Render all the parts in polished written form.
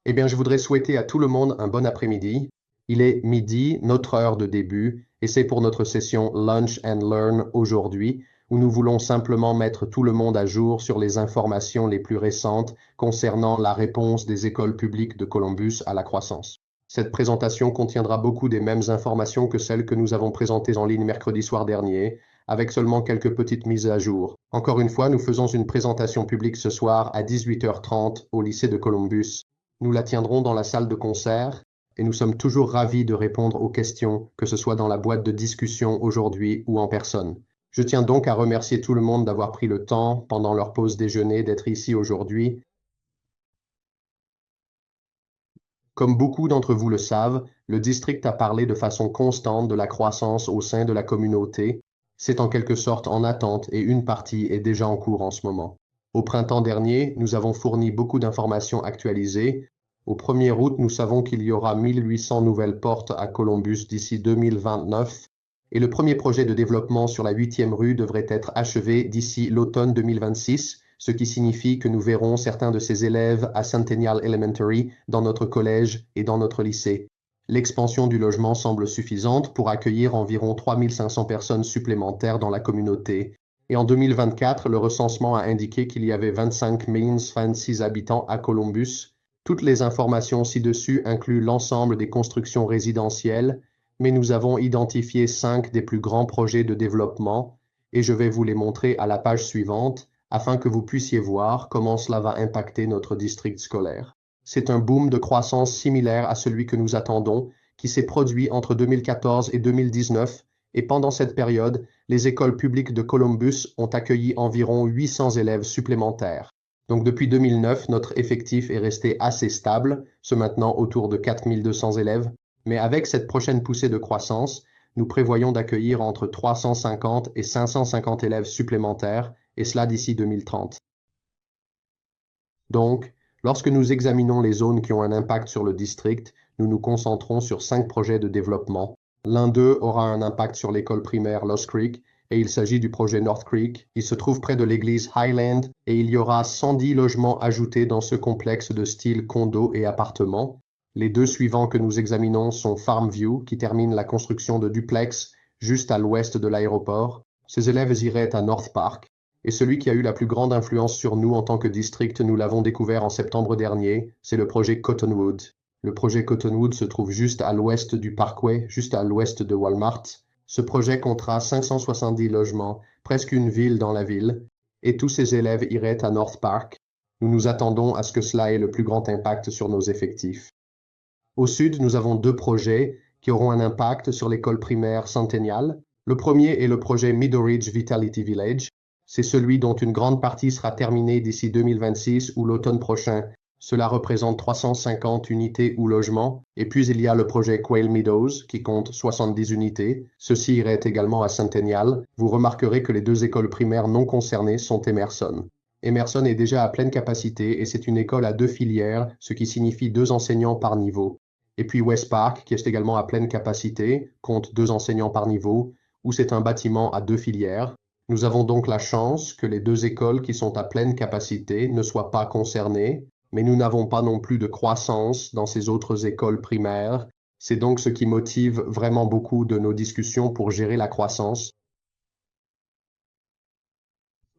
Eh bien, je voudrais souhaiter à tout le monde un bon après-midi. Il est midi, notre heure de début, et c'est pour notre session Lunch and Learn aujourd'hui, où nous voulons simplement mettre tout le monde à jour sur les informations les plus récentes concernant la réponse des écoles publiques de Columbus à la croissance. Cette présentation contiendra beaucoup des mêmes informations que celles que nous avons présentées en ligne mercredi soir dernier, avec seulement quelques petites mises à jour. Encore une fois, nous faisons une présentation publique ce soir à 18h30 au lycée de Columbus. Nous la tiendrons dans la salle de concert et nous sommes toujours ravis de répondre aux questions, que ce soit dans la boîte de discussion aujourd'hui ou en personne. Je tiens donc à remercier tout le monde d'avoir pris le temps, pendant leur pause déjeuner, d'être ici aujourd'hui. Comme beaucoup d'entre vous le savent, le district a parlé de façon constante de la croissance au sein de la communauté. C'est en quelque sorte en attente et une partie est déjà en cours en ce moment. Au printemps dernier, nous avons fourni beaucoup d'informations actualisées. Au 1er août, nous savons qu'il y aura 1800 nouvelles portes à Columbus d'ici 2029 et le premier projet de développement sur la 8e rue devrait être achevé d'ici l'automne 2026, ce qui signifie que nous verrons certains de ces élèves à Centennial Elementary dans notre collège et dans notre lycée. L'expansion du logement semble suffisante pour accueillir environ 3500 personnes supplémentaires dans la communauté. Et en 2024, le recensement a indiqué qu'il y avait 25 26 habitants à Columbus. Toutes les informations ci-dessus incluent l'ensemble des constructions résidentielles, mais nous avons identifié 5 des plus grands projets de développement et je vais vous les montrer à la page suivante afin que vous puissiez voir comment cela va impacter notre district scolaire. C'est un boom de croissance similaire à celui que nous attendons, qui s'est produit entre 2014 et 2019, et pendant cette période, les écoles publiques de Columbus ont accueilli environ 800 élèves supplémentaires. Donc depuis 2009, notre effectif est resté assez stable, ce maintenant autour de 4200 élèves, mais avec cette prochaine poussée de croissance, nous prévoyons d'accueillir entre 350 et 550 élèves supplémentaires, et cela d'ici 2030. Donc, lorsque nous examinons les zones qui ont un impact sur le district, nous nous concentrons sur 5 projets de développement. L'un d'eux aura un impact sur l'école primaire Lost Creek, et il s'agit du projet North Creek. Il se trouve près de l'église Highland, et il y aura 110 logements ajoutés dans ce complexe de style condo et appartement. Les 2 suivants que nous examinons sont Farmview, qui termine la construction de duplex juste à l'ouest de l'aéroport. Ces élèves iraient à North Park. Et celui qui a eu la plus grande influence sur nous en tant que district, nous l'avons découvert en septembre dernier, c'est le projet Cottonwood. Le projet Cottonwood se trouve juste à l'ouest du Parkway, juste à l'ouest de Walmart. Ce projet comptera 570 logements, presque une ville dans la ville, et tous ces élèves iraient à North Park. Nous nous attendons à ce que cela ait le plus grand impact sur nos effectifs. Au sud, nous avons 2 projets qui auront un impact sur l'école primaire Centennial. Le premier est le projet Meadow Ridge Vitality Village. C'est celui dont une grande partie sera terminée d'ici 2026 ou l'automne prochain. Cela représente 350 unités ou logements. Et puis il y a le projet Quail Meadows qui compte 70 unités. Ceci irait également à Centennial. Vous remarquerez que les 2 écoles primaires non concernées sont Emerson. Emerson est déjà à pleine capacité et c'est une école à 2 filières, ce qui signifie 2 enseignants par niveau. Et puis West Park, qui est également à pleine capacité, compte 2 enseignants par niveau, où c'est un bâtiment à 2 filières. Nous avons donc la chance que les 2 écoles qui sont à pleine capacité ne soient pas concernées, mais nous n'avons pas non plus de croissance dans ces autres écoles primaires. C'est donc ce qui motive vraiment beaucoup de nos discussions pour gérer la croissance.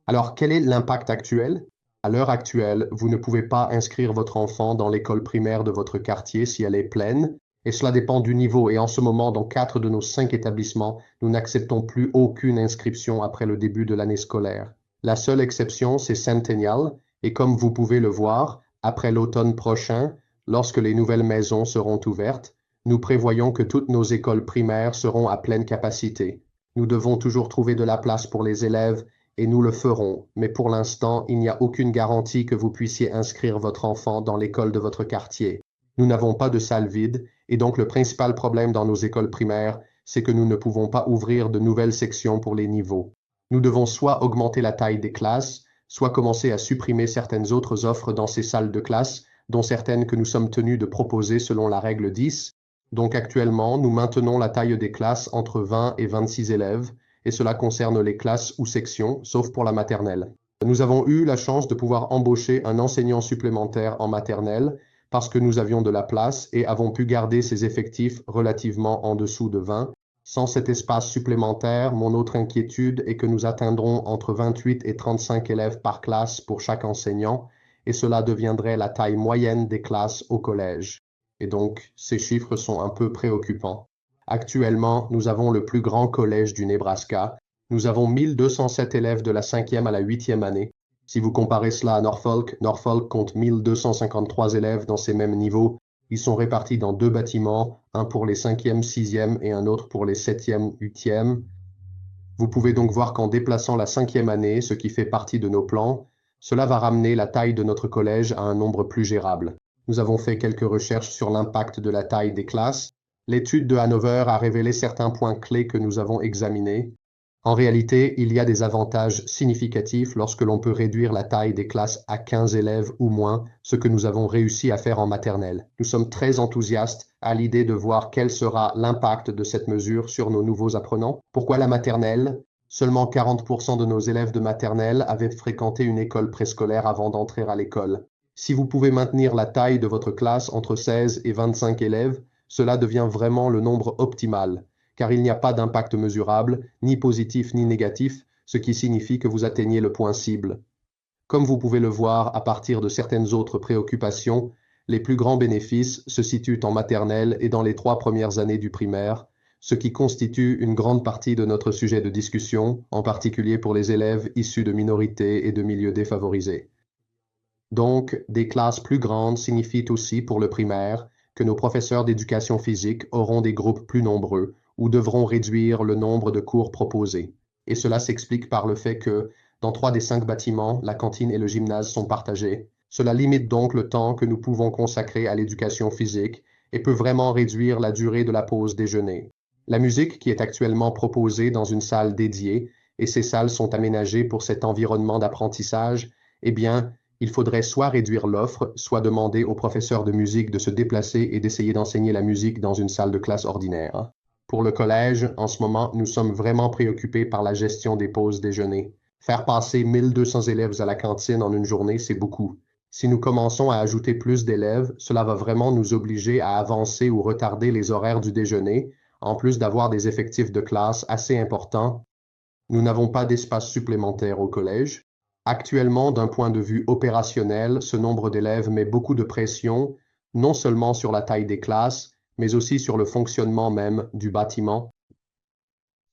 Alors, quel est l'impact actuel? À l'heure actuelle, vous ne pouvez pas inscrire votre enfant dans l'école primaire de votre quartier si elle est pleine, et cela dépend du niveau. Et en ce moment, dans 4 de nos 5 établissements, nous n'acceptons plus aucune inscription après le début de l'année scolaire. La seule exception, c'est Centennial, et comme vous pouvez le voir, après l'automne prochain, lorsque les nouvelles maisons seront ouvertes, nous prévoyons que toutes nos écoles primaires seront à pleine capacité. Nous devons toujours trouver de la place pour les élèves et nous le ferons, mais pour l'instant, il n'y a aucune garantie que vous puissiez inscrire votre enfant dans l'école de votre quartier. Nous n'avons pas de salle vide, et donc le principal problème dans nos écoles primaires, c'est que nous ne pouvons pas ouvrir de nouvelles sections pour les niveaux. Nous devons soit augmenter la taille des classes, soit commencer à supprimer certaines autres offres dans ces salles de classe, dont certaines que nous sommes tenus de proposer selon la règle 10. Donc actuellement, nous maintenons la taille des classes entre 20 et 26 élèves, et cela concerne les classes ou sections, sauf pour la maternelle. Nous avons eu la chance de pouvoir embaucher un enseignant supplémentaire en maternelle parce que nous avions de la place et avons pu garder ces effectifs relativement en dessous de 20. Sans cet espace supplémentaire, mon autre inquiétude est que nous atteindrons entre 28 et 35 élèves par classe pour chaque enseignant, et cela deviendrait la taille moyenne des classes au collège. Et donc, ces chiffres sont un peu préoccupants. Actuellement, nous avons le plus grand collège du Nebraska. Nous avons 1207 élèves de la 5e à la 8e année. Si vous comparez cela à Norfolk, Norfolk compte 1253 élèves dans ces mêmes niveaux. Ils sont répartis dans 2 bâtiments, un pour les 5e, 6e et un autre pour les 7e, 8e. Vous pouvez donc voir qu'en déplaçant la 5e année, ce qui fait partie de nos plans, cela va ramener la taille de notre collège à un nombre plus gérable. Nous avons fait quelques recherches sur l'impact de la taille des classes. L'étude de Hanover a révélé certains points clés que nous avons examinés. En réalité, il y a des avantages significatifs lorsque l'on peut réduire la taille des classes à 15 élèves ou moins, ce que nous avons réussi à faire en maternelle. Nous sommes très enthousiastes à l'idée de voir quel sera l'impact de cette mesure sur nos nouveaux apprenants. Pourquoi la maternelle? Seulement 40% de nos élèves de maternelle avaient fréquenté une école préscolaire avant d'entrer à l'école. Si vous pouvez maintenir la taille de votre classe entre 16 et 25 élèves, cela devient vraiment le nombre optimal, car il n'y a pas d'impact mesurable, ni positif ni négatif, ce qui signifie que vous atteignez le point cible. Comme vous pouvez le voir à partir de certaines autres préoccupations, les plus grands bénéfices se situent en maternelle et dans les 3 premières années du primaire, ce qui constitue une grande partie de notre sujet de discussion, en particulier pour les élèves issus de minorités et de milieux défavorisés. Donc, des classes plus grandes signifient aussi pour le primaire que nos professeurs d'éducation physique auront des groupes plus nombreux ou devront réduire le nombre de cours proposés. Et cela s'explique par le fait que, dans 3 des 5 bâtiments, la cantine et le gymnase sont partagés. Cela limite donc le temps que nous pouvons consacrer à l'éducation physique et peut vraiment réduire la durée de la pause déjeuner. La musique qui est actuellement proposée dans une salle dédiée, et ces salles sont aménagées pour cet environnement d'apprentissage, eh bien, il faudrait soit réduire l'offre, soit demander aux professeurs de musique de se déplacer et d'essayer d'enseigner la musique dans une salle de classe ordinaire. Pour le collège, en ce moment, nous sommes vraiment préoccupés par la gestion des pauses déjeuner. Faire passer 1200 élèves à la cantine en une journée, c'est beaucoup. Si nous commençons à ajouter plus d'élèves, cela va vraiment nous obliger à avancer ou retarder les horaires du déjeuner, en plus d'avoir des effectifs de classe assez importants. Nous n'avons pas d'espace supplémentaire au collège. Actuellement, d'un point de vue opérationnel, ce nombre d'élèves met beaucoup de pression, non seulement sur la taille des classes, mais aussi sur le fonctionnement même du bâtiment.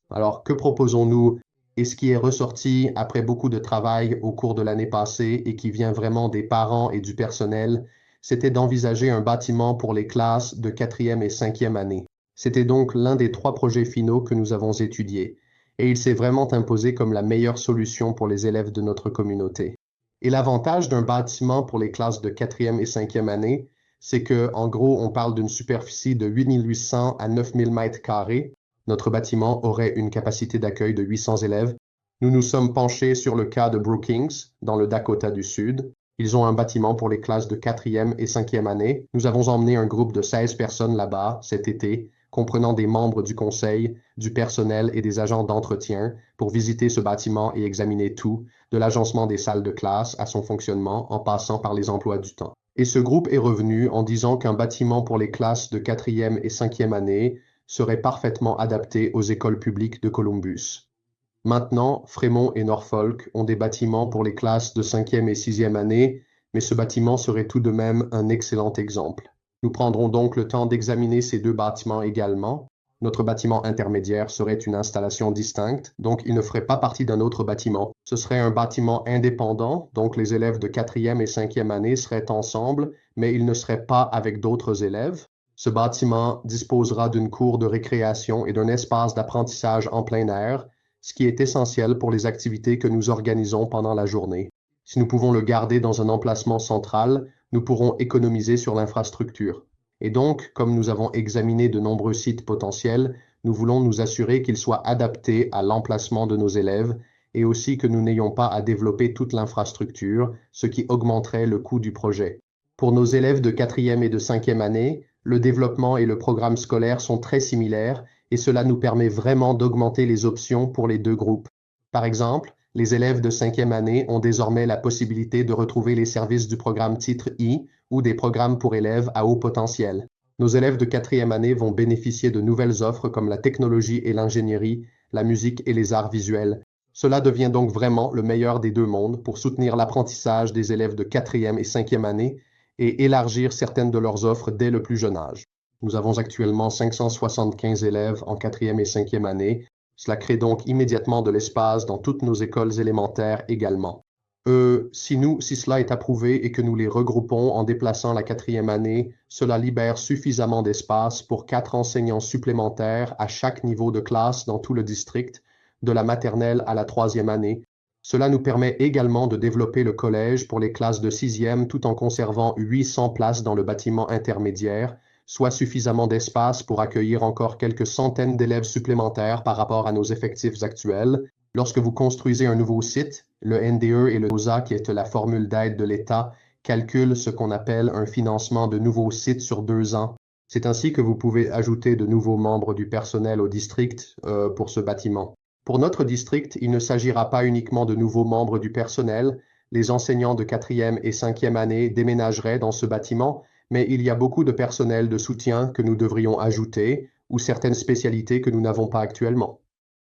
Alors, que proposons-nous? Et ce qui est ressorti après beaucoup de travail au cours de l'année passée et qui vient vraiment des parents et du personnel, c'était d'envisager un bâtiment pour les classes de 4e et 5e année. C'était donc l'un des 3 projets finaux que nous avons étudiés, et il s'est vraiment imposé comme la meilleure solution pour les élèves de notre communauté. Et l'avantage d'un bâtiment pour les classes de 4e et 5e année, c'est que, en gros, on parle d'une superficie de 8800 à 9000 mètres carrés. Notre bâtiment aurait une capacité d'accueil de 800 élèves. Nous nous sommes penchés sur le cas de Brookings, dans le Dakota du Sud. Ils ont un bâtiment pour les classes de 4e et 5e année. Nous avons emmené un groupe de 16 personnes là-bas cet été, comprenant des membres du conseil, du personnel et des agents d'entretien, pour visiter ce bâtiment et examiner tout, de l'agencement des salles de classe à son fonctionnement, en passant par les emplois du temps. Et ce groupe est revenu en disant qu'un bâtiment pour les classes de 4e et 5e année serait parfaitement adapté aux écoles publiques de Columbus. Maintenant, Fremont et Norfolk ont des bâtiments pour les classes de 5e et 6e année, mais ce bâtiment serait tout de même un excellent exemple. Nous prendrons donc le temps d'examiner ces 2 bâtiments également. Notre bâtiment intermédiaire serait une installation distincte, donc il ne ferait pas partie d'un autre bâtiment. Ce serait un bâtiment indépendant, donc les élèves de 4e et 5e année seraient ensemble, mais ils ne seraient pas avec d'autres élèves. Ce bâtiment disposera d'une cour de récréation et d'un espace d'apprentissage en plein air, ce qui est essentiel pour les activités que nous organisons pendant la journée. Si nous pouvons le garder dans un emplacement central, nous pourrons économiser sur l'infrastructure. Et donc, comme nous avons examiné de nombreux sites potentiels, nous voulons nous assurer qu'ils soient adaptés à l'emplacement de nos élèves et aussi que nous n'ayons pas à développer toute l'infrastructure, ce qui augmenterait le coût du projet. Pour nos élèves de 4e et de 5e année, le développement et le programme scolaire sont très similaires et cela nous permet vraiment d'augmenter les options pour les 2 groupes. Par exemple, les élèves de 5e année ont désormais la possibilité de retrouver les services du programme Titre I ou des programmes pour élèves à haut potentiel. Nos élèves de 4e année vont bénéficier de nouvelles offres comme la technologie et l'ingénierie, la musique et les arts visuels. Cela devient donc vraiment le meilleur des deux mondes pour soutenir l'apprentissage des élèves de 4e et 5e année et élargir certaines de leurs offres dès le plus jeune âge. Nous avons actuellement 575 élèves en 4e et 5e année. Cela crée donc immédiatement de l'espace dans toutes nos écoles élémentaires également. Si cela est approuvé et que nous les regroupons en déplaçant la 4e année, cela libère suffisamment d'espace pour 4 enseignants supplémentaires à chaque niveau de classe dans tout le district, de la maternelle à la 3e année. Cela nous permet également de développer le collège pour les classes de 6e tout en conservant 800 places dans le bâtiment intermédiaire, soit suffisamment d'espace pour accueillir encore quelques centaines d'élèves supplémentaires par rapport à nos effectifs actuels. Lorsque vous construisez un nouveau site, le NDE et le TOSA, qui est la formule d'aide de l'État, calculent ce qu'on appelle un financement de nouveaux sites sur 2 ans. C'est ainsi que vous pouvez ajouter de nouveaux membres du personnel au district pour ce bâtiment. Pour notre district, il ne s'agira pas uniquement de nouveaux membres du personnel. Les enseignants de 4e et 5e année déménageraient dans ce bâtiment, mais il y a beaucoup de personnel de soutien que nous devrions ajouter ou certaines spécialités que nous n'avons pas actuellement.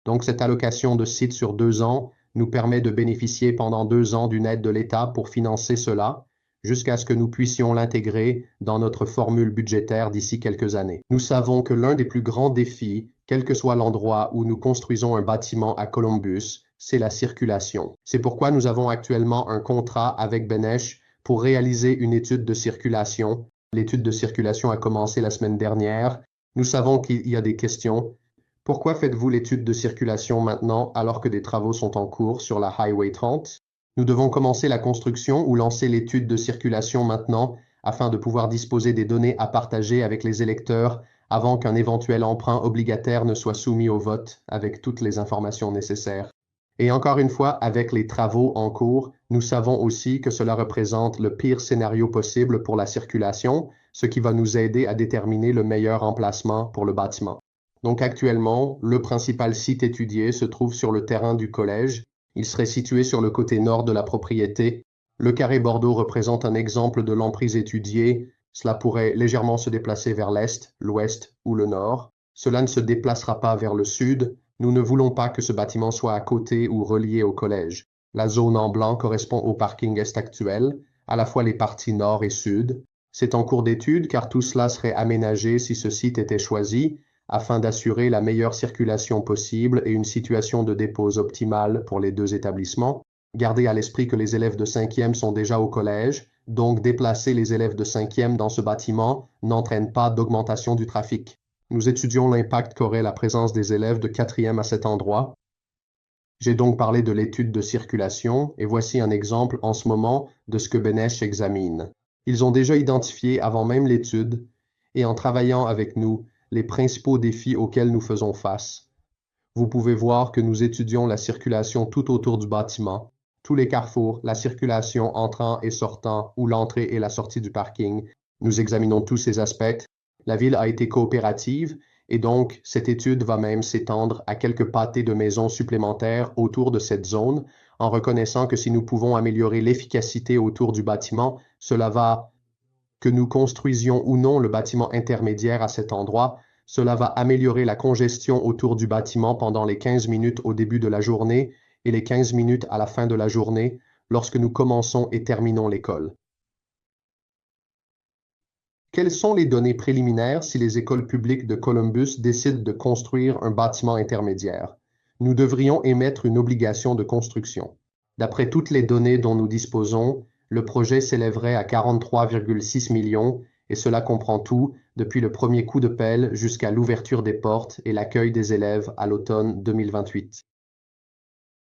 Donc, cette allocation de sites sur 2 ans nous permet de bénéficier pendant 2 ans d'une aide de l'État pour financer cela, jusqu'à ce que nous puissions l'intégrer dans notre formule budgétaire d'ici quelques années. Nous savons que l'un des plus grands défis, quel que soit l'endroit où nous construisons un bâtiment à Columbus, c'est la circulation. C'est pourquoi nous avons actuellement un contrat avec Benesch pour réaliser une étude de circulation. L'étude de circulation a commencé la semaine dernière. Nous savons qu'il y a des questions. Pourquoi faites-vous l'étude de circulation maintenant alors que des travaux sont en cours sur la Highway 30? Nous devons commencer la construction ou lancer l'étude de circulation maintenant afin de pouvoir disposer des données à partager avec les électeurs avant qu'un éventuel emprunt obligataire ne soit soumis au vote avec toutes les informations nécessaires. Et encore une fois, avec les travaux en cours, nous savons aussi que cela représente le pire scénario possible pour la circulation, ce qui va nous aider à déterminer le meilleur emplacement pour le bâtiment. Donc actuellement, le principal site étudié se trouve sur le terrain du collège. Il serait situé sur le côté nord de la propriété. Le carré bordeaux représente un exemple de l'emprise étudiée. Cela pourrait légèrement se déplacer vers l'est, l'ouest ou le nord. Cela ne se déplacera pas vers le sud. Nous ne voulons pas que ce bâtiment soit à côté ou relié au collège. La zone en blanc correspond au parking est actuel, à la fois les parties nord et sud. C'est en cours d'étude car tout cela serait aménagé si ce site était choisi, afin d'assurer la meilleure circulation possible et une situation de dépose optimale pour les 2 établissements. Gardez à l'esprit que les élèves de 5e sont déjà au collège, donc déplacer les élèves de 5e dans ce bâtiment n'entraîne pas d'augmentation du trafic. Nous étudions l'impact qu'aurait la présence des élèves de 4e à cet endroit. J'ai donc parlé de l'étude de circulation et voici un exemple en ce moment de ce que Benesch examine. Ils ont déjà identifié avant même l'étude et en travaillant avec nous les principaux défis auxquels nous faisons face. Vous pouvez voir que nous étudions la circulation tout autour du bâtiment, tous les carrefours, la circulation entrant et sortant ou l'entrée et la sortie du parking. Nous examinons tous ces aspects. La ville a été coopérative et donc cette étude va même s'étendre à quelques pâtés de maisons supplémentaires autour de cette zone en reconnaissant que si nous pouvons améliorer l'efficacité autour du bâtiment, cela va que nous construisions ou non le bâtiment intermédiaire à cet endroit, cela va améliorer la congestion autour du bâtiment pendant les 15 minutes au début de la journée et les 15 minutes à la fin de la journée lorsque nous commençons et terminons l'école. Quelles sont les données préliminaires si les écoles publiques de Columbus décident de construire un bâtiment intermédiaire? Nous devrions émettre une obligation de construction. D'après toutes les données dont nous disposons, le projet s'élèverait à 43,6 millions et cela comprend tout, depuis le premier coup de pelle jusqu'à l'ouverture des portes et l'accueil des élèves à l'automne 2028.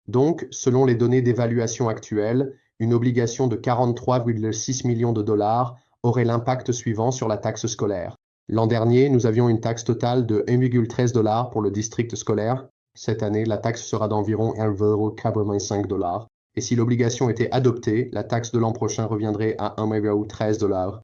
Donc, selon les données d'évaluation actuelles, une obligation de 43,6 millions de dollars aurait l'impact suivant sur la taxe scolaire. L'an dernier, nous avions une taxe totale de 1,13 $ pour le district scolaire. Cette année, la taxe sera d'environ 1,85 $. Et si l'obligation était adoptée, la taxe de l'an prochain reviendrait à 1,13 $.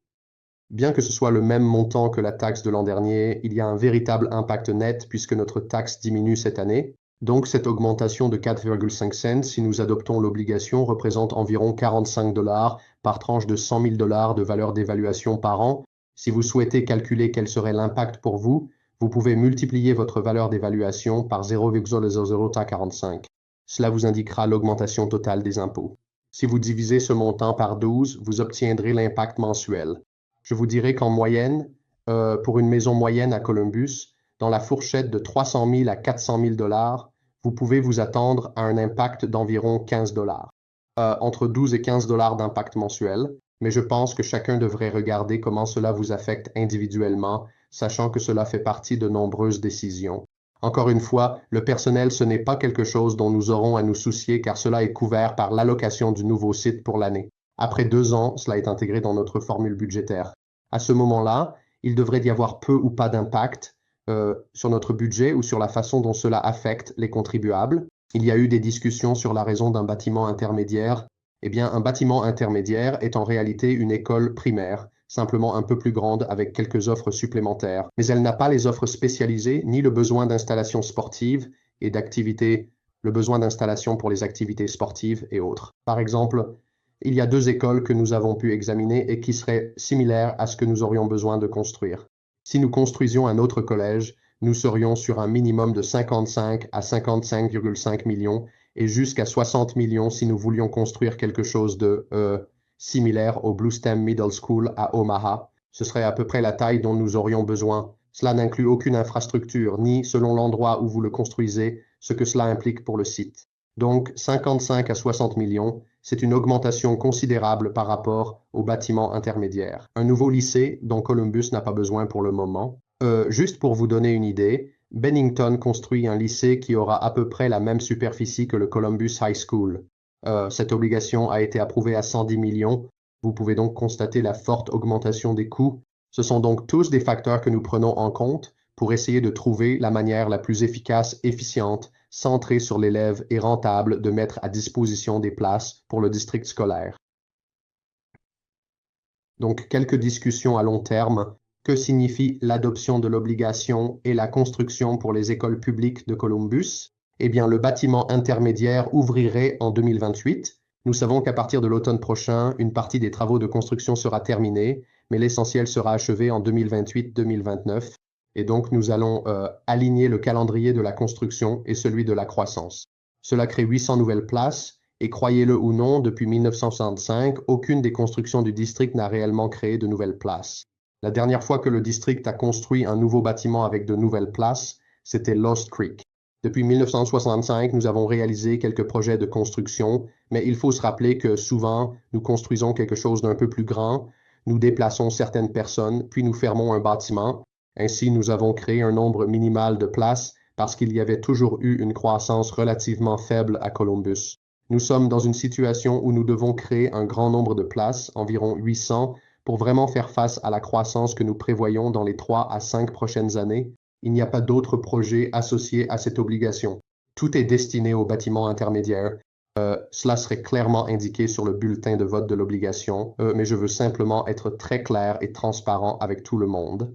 Bien que ce soit le même montant que la taxe de l'an dernier, il y a un véritable impact net puisque notre taxe diminue cette année. Donc cette augmentation de 4,5 cents, si nous adoptons l'obligation, représente environ 45 $ par tranche de 100 000 $ de valeur d'évaluation par an. Si vous souhaitez calculer quel serait l'impact pour vous, vous pouvez multiplier votre valeur d'évaluation par 0,0045. Cela vous indiquera l'augmentation totale des impôts. Si vous divisez ce montant par 12, vous obtiendrez l'impact mensuel. Je vous dirai qu'en moyenne, pour une maison moyenne à Columbus, dans la fourchette de 300 000 à 400 000 $, vous pouvez vous attendre à un impact d'environ 15 $. Entre 12 et 15 $ d'impact mensuel, mais je pense que chacun devrait regarder comment cela vous affecte individuellement, sachant que cela fait partie de nombreuses décisions. Encore une fois, le personnel, ce n'est pas quelque chose dont nous aurons à nous soucier car cela est couvert par l'allocation du nouveau site pour l'année. Après 2 ans, cela est intégré dans notre formule budgétaire. À ce moment-là, il devrait y avoir peu ou pas d'impact sur notre budget ou sur la façon dont cela affecte les contribuables. Il y a eu des discussions sur la raison d'un bâtiment intermédiaire. Eh bien, un bâtiment intermédiaire est en réalité une école primaire, simplement un peu plus grande avec quelques offres supplémentaires. Mais elle n'a pas les offres spécialisées ni le besoin d'installations sportives et d'activités, le besoin d'installation pour les activités sportives et autres. Par exemple, il y a 2 écoles que nous avons pu examiner et qui seraient similaires à ce que nous aurions besoin de construire. Si nous construisions un autre collège, nous serions sur un minimum de 55 à 55,5 millions et jusqu'à 60 millions si nous voulions construire quelque chose de similaire au Bluestem Middle School à Omaha. Ce serait à peu près la taille dont nous aurions besoin. Cela n'inclut aucune infrastructure, ni, selon l'endroit où vous le construisez, ce que cela implique pour le site. Donc, 55 à 60 millions, c'est une augmentation considérable par rapport au bâtiment intermédiaire. Un nouveau lycée dont Columbus n'a pas besoin pour le moment. Juste pour vous donner une idée, Bennington construit un lycée qui aura à peu près la même superficie que le Columbus High School. Cette obligation a été approuvée à 110 millions. Vous pouvez donc constater la forte augmentation des coûts. Ce sont donc tous des facteurs que nous prenons en compte pour essayer de trouver la manière la plus efficace, efficiente, centrée sur l'élève et rentable de mettre à disposition des places pour le district scolaire. Donc, quelques discussions à long terme. Que signifie l'adoption de l'obligation et la construction pour les écoles publiques de Columbus? Eh bien, le bâtiment intermédiaire ouvrirait en 2028. Nous savons qu'à partir de l'automne prochain, une partie des travaux de construction sera terminée, mais l'essentiel sera achevé en 2028-2029. Et donc, nous allons aligner le calendrier de la construction et celui de la croissance. Cela crée 800 nouvelles places, et croyez-le ou non, depuis 1965, aucune des constructions du district n'a réellement créé de nouvelles places. La dernière fois que le district a construit un nouveau bâtiment avec de nouvelles places, c'était Lost Creek. Depuis 1965, nous avons réalisé quelques projets de construction, mais il faut se rappeler que souvent, nous construisons quelque chose d'un peu plus grand, nous déplaçons certaines personnes, puis nous fermons un bâtiment. Ainsi, nous avons créé un nombre minimal de places parce qu'il y avait toujours eu une croissance relativement faible à Columbus. Nous sommes dans une situation où nous devons créer un grand nombre de places, environ 800, pour vraiment faire face à la croissance que nous prévoyons dans les 3 à 5 prochaines années. Il n'y a pas d'autres projets associés à cette obligation. Tout est destiné aux bâtiments intermédiaires. Cela serait clairement indiqué sur le bulletin de vote de l'obligation, mais je veux simplement être très clair et transparent avec tout le monde.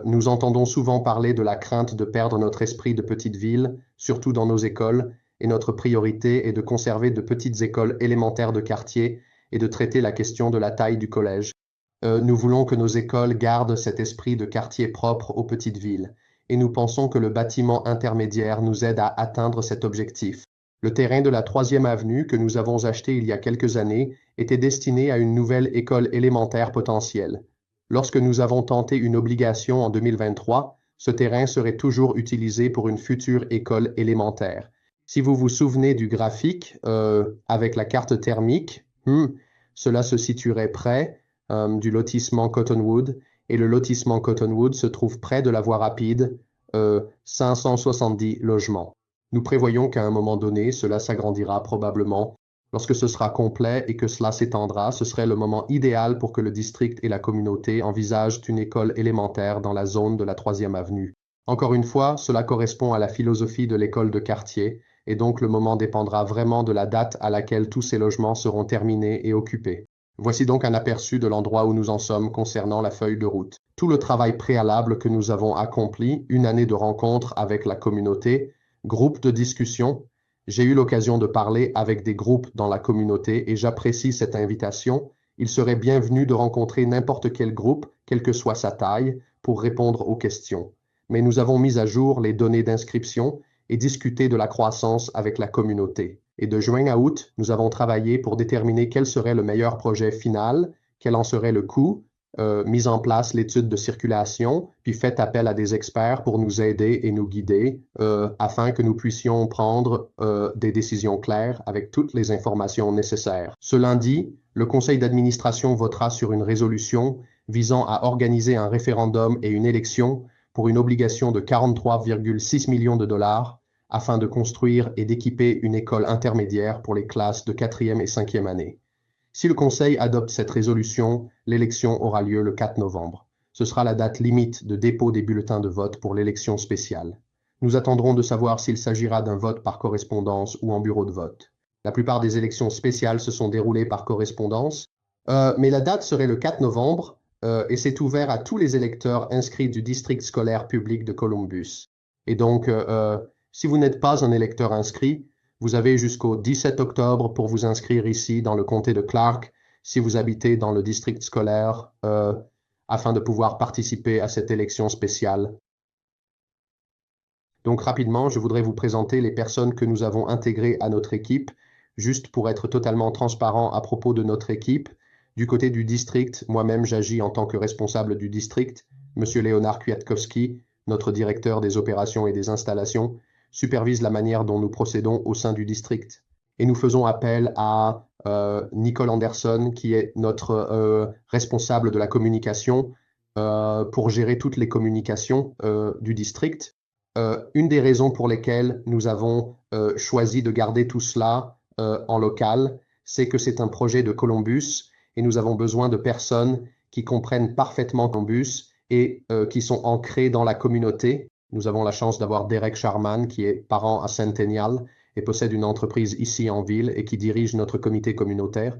Nous entendons souvent parler de la crainte de perdre notre esprit de petite ville, surtout dans nos écoles, et notre priorité est de conserver de petites écoles élémentaires de quartier et de traiter la question de la taille du collège. Nous voulons que nos écoles gardent cet esprit de quartier propre aux petites villes, et nous pensons que le bâtiment intermédiaire nous aide à atteindre cet objectif. Le terrain de la 3e avenue que nous avons acheté il y a quelques années était destiné à une nouvelle école élémentaire potentielle. Lorsque nous avons tenté une obligation en 2023, ce terrain serait toujours utilisé pour une future école élémentaire. Si vous vous souvenez du graphique avec la carte thermique, cela se situerait près du lotissement Cottonwood, et le lotissement Cottonwood se trouve près de la voie rapide, 570 logements. Nous prévoyons qu'à un moment donné, cela s'agrandira probablement. Lorsque ce sera complet et que cela s'étendra, ce serait le moment idéal pour que le district et la communauté envisagent une école élémentaire dans la zone de la 3e avenue. Encore une fois, cela correspond à la philosophie de l'école de quartier, et donc le moment dépendra vraiment de la date à laquelle tous ces logements seront terminés et occupés. Voici donc un aperçu de l'endroit où nous en sommes concernant la feuille de route. Tout le travail préalable que nous avons accompli, une année de rencontres avec la communauté, Groupe de discussion. J'ai eu l'occasion de parler avec des groupes dans la communauté et j'apprécie cette invitation. Il serait bienvenu de rencontrer n'importe quel groupe, quelle que soit sa taille, pour répondre aux questions. Mais nous avons mis à jour les données d'inscription et discuté de la croissance avec la communauté. Et de juin à août, nous avons travaillé pour déterminer quel serait le meilleur projet final, quel en serait le coût, mis en place l'étude de circulation, puis fait appel à des experts pour nous aider et nous guider afin que nous puissions prendre des décisions claires avec toutes les informations nécessaires. Ce lundi, le conseil d'administration votera sur une résolution visant à organiser un référendum et une élection pour une obligation de 43,6 millions de dollars afin de construire et d'équiper une école intermédiaire pour les classes de 4e et 5e année. Si le Conseil adopte cette résolution, l'élection aura lieu le 4 novembre. Ce sera la date limite de dépôt des bulletins de vote pour l'élection spéciale. Nous attendrons de savoir s'il s'agira d'un vote par correspondance ou en bureau de vote. La plupart des élections spéciales se sont déroulées par correspondance, mais la date serait le 4 novembre et c'est ouvert à tous les électeurs inscrits du district scolaire public de Columbus. Et donc, si vous n'êtes pas un électeur inscrit, vous avez jusqu'au 17 octobre pour vous inscrire ici dans le comté de Clark si vous habitez dans le district scolaire afin de pouvoir participer à cette élection spéciale. Donc rapidement, je voudrais vous présenter les personnes que nous avons intégrées à notre équipe, juste pour être totalement transparent à propos de notre équipe. Du côté du district, moi-même j'agis en tant que responsable du district. Monsieur Léonard Kwiatkowski, notre directeur des opérations et des installations, supervise la manière dont nous procédons au sein du district. Et nous faisons appel à Nicole Anderson, qui est notre responsable de la communication, pour gérer toutes les communications du district. Une des raisons pour lesquelles nous avons choisi de garder tout cela en local, c'est que c'est un projet de Columbus et nous avons besoin de personnes qui comprennent parfaitement Columbus et qui sont ancrées dans la communauté. Nous avons la chance d'avoir Derek Sharman, qui est parent à Centennial et possède une entreprise ici en ville et qui dirige notre comité communautaire.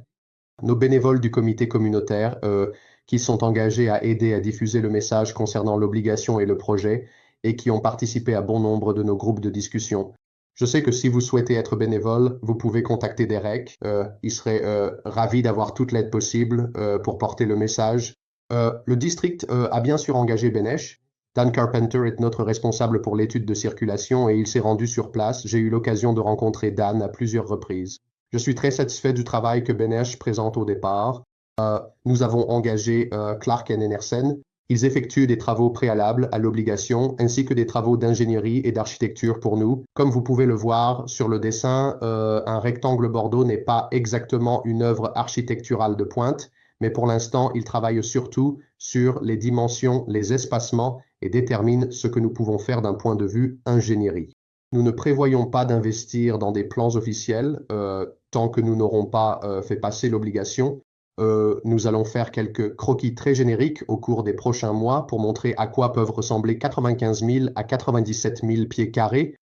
Nos bénévoles du comité communautaire qui sont engagés à aider à diffuser le message concernant l'obligation et le projet et qui ont participé à bon nombre de nos groupes de discussion. Je sais que si vous souhaitez être bénévole, vous pouvez contacter Derek. Il serait ravi d'avoir toute l'aide possible pour porter le message. Le district a bien sûr engagé Benesh. Dan Carpenter est notre responsable pour l'étude de circulation et il s'est rendu sur place. J'ai eu l'occasion de rencontrer Dan à plusieurs reprises. Je suis très satisfait du travail que Benesh présente au départ. Nous avons engagé Clark & Enersen. Ils effectuent des travaux préalables à l'obligation ainsi que des travaux d'ingénierie et d'architecture pour nous. Comme vous pouvez le voir sur le dessin, un rectangle bordeaux n'est pas exactement une œuvre architecturale de pointe, mais pour l'instant, il travaille surtout sur les dimensions, les espacements et détermine ce que nous pouvons faire d'un point de vue ingénierie. Nous ne prévoyons pas d'investir dans des plans officiels tant que nous n'aurons pas fait passer l'obligation. Nous allons faire quelques croquis très génériques au cours des prochains mois pour montrer à quoi peuvent ressembler 95 000 à 97 000 pieds carrés,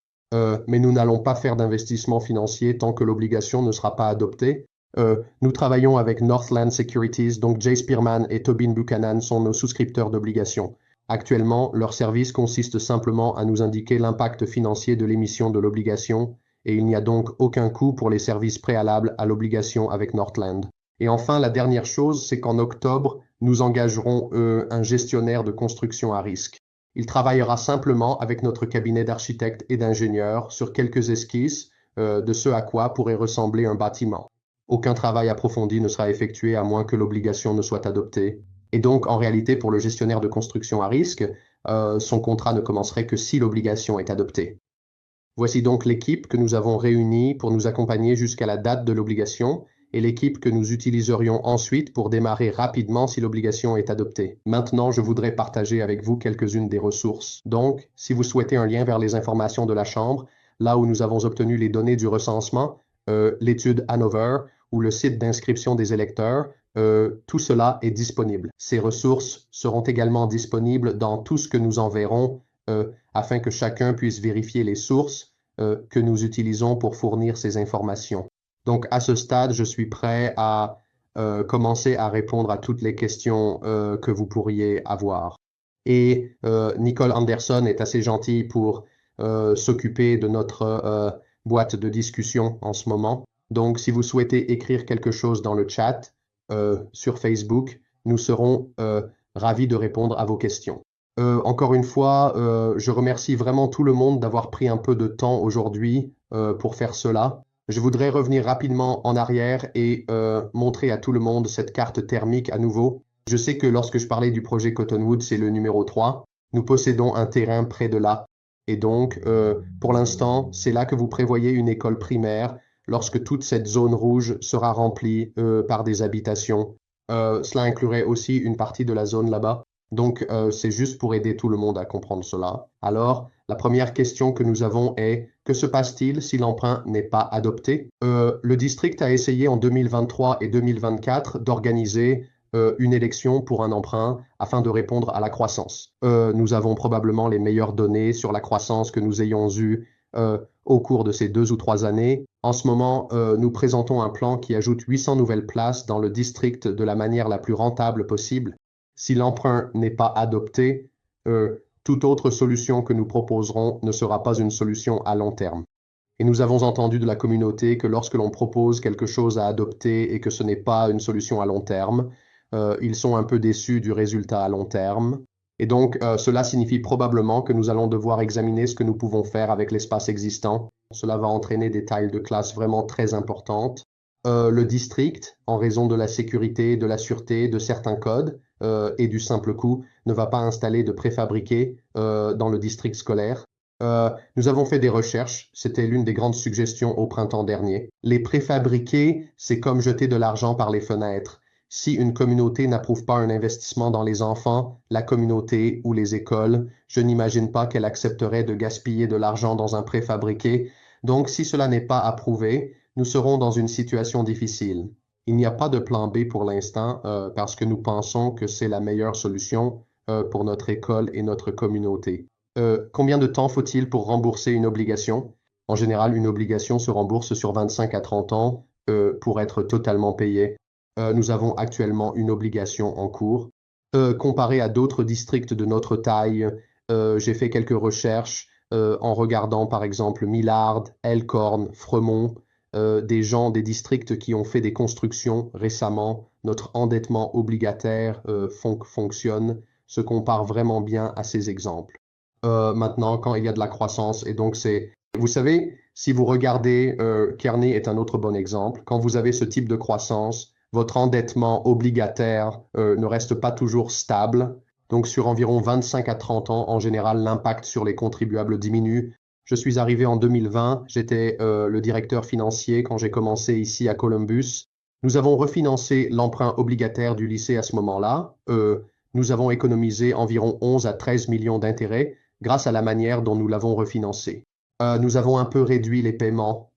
mais nous n'allons pas faire d'investissement financier tant que l'obligation ne sera pas adoptée. Nous travaillons avec Northland Securities, donc Jay Spearman et Tobin Buchanan sont nos souscripteurs d'obligations. Actuellement, leur service consiste simplement à nous indiquer l'impact financier de l'émission de l'obligation et il n'y a donc aucun coût pour les services préalables à l'obligation avec Northland. Et enfin, la dernière chose, c'est qu'en octobre, nous engagerons un gestionnaire de construction à risque. Il travaillera simplement avec notre cabinet d'architectes et d'ingénieurs sur quelques esquisses de ce à quoi pourrait ressembler un bâtiment. Aucun travail approfondi ne sera effectué à moins que l'obligation ne soit adoptée. Et donc, en réalité, pour le gestionnaire de construction à risque, son contrat ne commencerait que si l'obligation est adoptée. Voici donc l'équipe que nous avons réunie pour nous accompagner jusqu'à la date de l'obligation et l'équipe que nous utiliserions ensuite pour démarrer rapidement si l'obligation est adoptée. Maintenant, je voudrais partager avec vous quelques-unes des ressources. Donc, si vous souhaitez un lien vers les informations de la Chambre, là où nous avons obtenu les données du recensement, l'étude Hanover ou le site d'inscription des électeurs, tout cela est disponible. Ces ressources seront également disponibles dans tout ce que nous enverrons afin que chacun puisse vérifier les sources que nous utilisons pour fournir ces informations. Donc, à ce stade, je suis prêt à commencer à répondre à toutes les questions que vous pourriez avoir. Et Nicole Anderson est assez gentille pour s'occuper de notre boîte de discussion en ce moment. Donc, si vous souhaitez écrire quelque chose dans le chat sur Facebook, nous serons ravis de répondre à vos questions. Encore une fois, je remercie vraiment tout le monde d'avoir pris un peu de temps aujourd'hui pour faire cela. Je voudrais revenir rapidement en arrière et montrer à tout le monde cette carte thermique à nouveau. Je sais que lorsque je parlais du projet Cottonwood, c'est le numéro 3. Nous possédons un terrain près de là. Et donc, pour l'instant, c'est là que vous prévoyez une école primaire lorsque toute cette zone rouge sera remplie par des habitations. Cela inclurait aussi une partie de la zone là-bas. Donc, c'est juste pour aider tout le monde à comprendre cela. Alors, la première question que nous avons est, que se passe-t-il si l'emprunt n'est pas adopté? Le district a essayé en 2023 et 2024 d'organiser une élection pour un emprunt afin de répondre à la croissance. Nous avons probablement les meilleures données sur la croissance que nous ayons eue au cours de ces 2 ou 3 années. En ce moment, nous présentons un plan qui ajoute 800 nouvelles places dans le district de la manière la plus rentable possible. Si l'emprunt n'est pas adopté, toute autre solution que nous proposerons ne sera pas une solution à long terme. Et nous avons entendu de la communauté que lorsque l'on propose quelque chose à adopter et que ce n'est pas une solution à long terme, ils sont un peu déçus du résultat à long terme. Et donc, cela signifie probablement que nous allons devoir examiner ce que nous pouvons faire avec l'espace existant. Cela va entraîner des tailles de classe vraiment très importantes. Le district, en raison de la sécurité, de la sûreté, de certains codes et du simple coût, ne va pas installer de préfabriqués dans le district scolaire. Nous avons fait des recherches, c'était l'une des grandes suggestions au printemps dernier. Les préfabriqués, c'est comme jeter de l'argent par les fenêtres. Si une communauté n'approuve pas un investissement dans les enfants, la communauté ou les écoles, je n'imagine pas qu'elle accepterait de gaspiller de l'argent dans un préfabriqué. Donc, si cela n'est pas approuvé, nous serons dans une situation difficile. Il n'y a pas de plan B pour l'instant parce que nous pensons que c'est la meilleure solution pour notre école et notre communauté. Combien de temps faut-il pour rembourser une obligation? En général, une obligation se rembourse sur 25 à 30 ans pour être totalement payée. Nous avons actuellement une obligation en cours. Comparé à d'autres districts de notre taille, j'ai fait quelques recherches en regardant par exemple Millard, Elkhorn, Fremont, des gens des districts qui ont fait des constructions récemment. Notre endettement obligataire fonctionne, se compare vraiment bien à ces exemples. Maintenant, quand il y a de la croissance, et donc vous savez, si vous regardez, Kearney est un autre bon exemple, quand vous avez ce type de croissance, votre endettement obligataire ne reste pas toujours stable. Donc, sur environ 25 à 30 ans, en général, l'impact sur les contribuables diminue. Je suis arrivé en 2020, j'étais le directeur financier quand j'ai commencé ici à Columbus. Nous avons refinancé l'emprunt obligataire du lycée à ce moment-là. Nous avons économisé environ 11 à 13 millions d'intérêts grâce à la manière dont nous l'avons refinancé. Nous avons un peu réduit les paiements,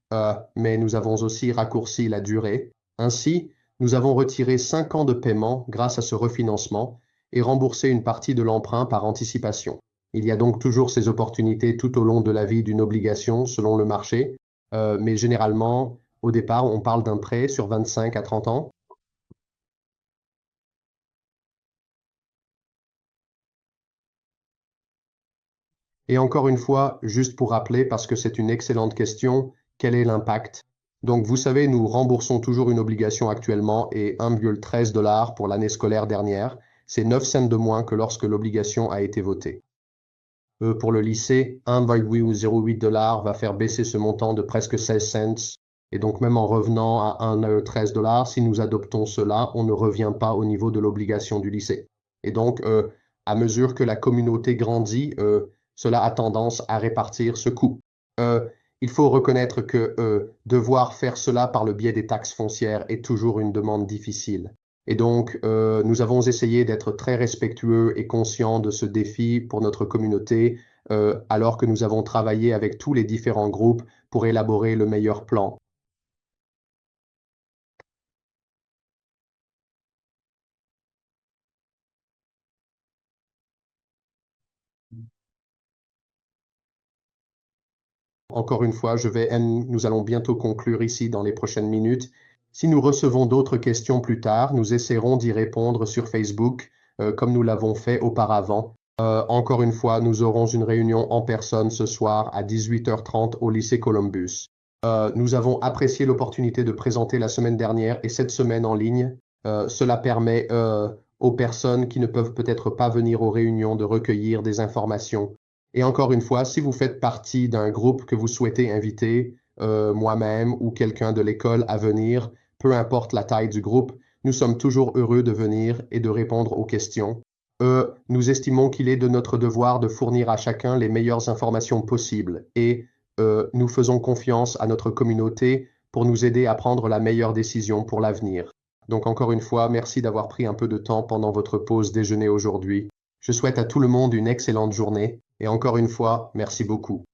mais nous avons aussi raccourci la durée. Ainsi, nous avons retiré 5 ans de paiement grâce à ce refinancement et remboursé une partie de l'emprunt par anticipation. Il y a donc toujours ces opportunités tout au long de la vie d'une obligation selon le marché, mais généralement, au départ, on parle d'un prêt sur 25 à 30 ans. Et encore une fois, juste pour rappeler, parce que c'est une excellente question, quel est l'impact? Donc, vous savez, nous remboursons toujours une obligation actuellement et 1,13 $ pour l'année scolaire dernière. C'est 9 cents de moins que lorsque l'obligation a été votée. Pour le lycée, 1,08 $ va faire baisser ce montant de presque 16 cents. Et donc, même en revenant à 1,13 $, si nous adoptons cela, on ne revient pas au niveau de l'obligation du lycée. Et donc, à mesure que la communauté grandit, cela a tendance à répartir ce coût. Il faut reconnaître que devoir faire cela par le biais des taxes foncières est toujours une demande difficile. Et donc, nous avons essayé d'être très respectueux et conscients de ce défi pour notre communauté, alors que nous avons travaillé avec tous les différents groupes pour élaborer le meilleur plan. Encore une fois, nous allons bientôt conclure ici dans les prochaines minutes. Si nous recevons d'autres questions plus tard, nous essaierons d'y répondre sur Facebook, comme nous l'avons fait auparavant. Encore une fois, nous aurons une réunion en personne ce soir à 18h30 au lycée Columbus. Nous avons apprécié l'opportunité de présenter la semaine dernière et cette semaine en ligne. Cela permet aux personnes qui ne peuvent peut-être pas venir aux réunions de recueillir des informations. Et encore une fois, si vous faites partie d'un groupe que vous souhaitez inviter, moi-même ou quelqu'un de l'école à venir, peu importe la taille du groupe, nous sommes toujours heureux de venir et de répondre aux questions. Nous estimons qu'il est de notre devoir de fournir à chacun les meilleures informations possibles et nous faisons confiance à notre communauté pour nous aider à prendre la meilleure décision pour l'avenir. Donc encore une fois, merci d'avoir pris un peu de temps pendant votre pause déjeuner aujourd'hui. Je souhaite à tout le monde une excellente journée et encore une fois, merci beaucoup.